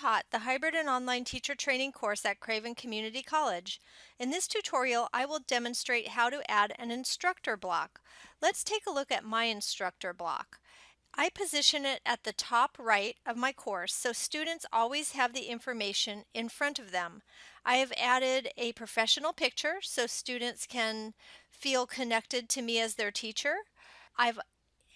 HOTT, the Hybrid and Online Teacher Training course at Craven Community College. In this tutorial, I will demonstrate how to add an instructor block. Let's take a look at my instructor block. I position it at the top right of my course so students always have the information in front of them. I have added a professional picture so students can feel connected to me as their teacher. I've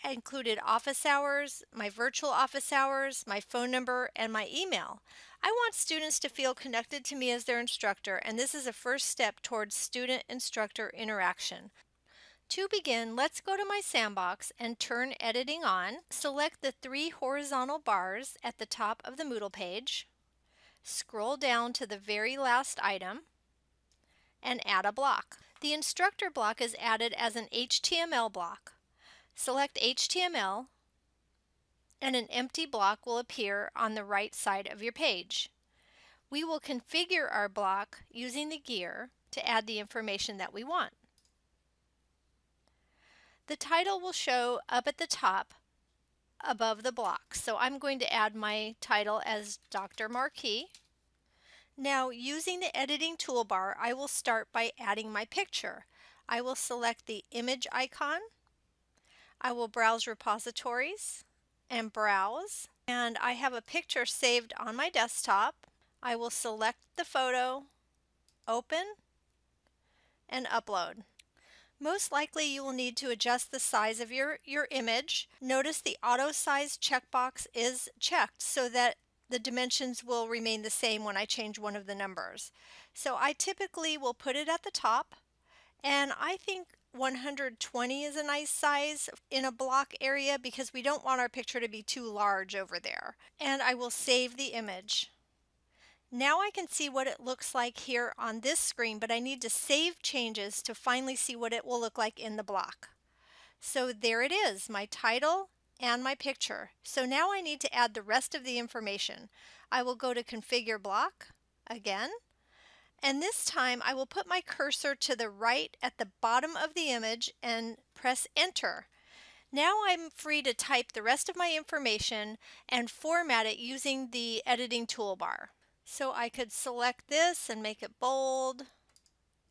included office hours, my virtual office hours, my phone number, and my email. I want students to feel connected to me as their instructor, and this is a first step towards student-instructor interaction. To begin, let's go to my sandbox and turn editing on. Select the 3 horizontal bars at the top of the Moodle page. Scroll down to the very last item and add a block. The instructor block is added as an HTML block. Select HTML and an empty block will appear on the right side of your page. We will configure our block using the gear to add the information that we want. The title will show up at the top above the block. So I'm going to add my title as Dr. Marquis. Now, using the editing toolbar, I will start by adding my picture. I will select the image icon. I will browse repositories and browse, and I have a picture saved on my desktop. I will select the photo, open, and upload. Most likely you will need to adjust the size of your image. Notice the auto size checkbox is checked so that the dimensions will remain the same when I change one of the numbers. So I typically will put it at the top, and I think 120 is a nice size in a block area because we don't want our picture to be too large over there. And I will save the image. Now I can see what it looks like here on this screen, but I need to save changes to finally see what it will look like in the block. So there it is, my title and my picture. So now I need to add the rest of the information. I will go to Configure Block again. And this time I will put my cursor to the right at the bottom of the image and press Enter. Now I'm free to type the rest of my information and format it using the editing toolbar. So I could select this and make it bold,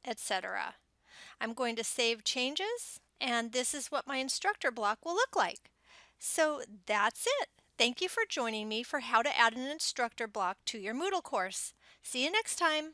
etc. I'm going to save changes, and this is what my instructor block will look like. So that's it. Thank you for joining me for how to add an instructor block to your Moodle course. See you next time.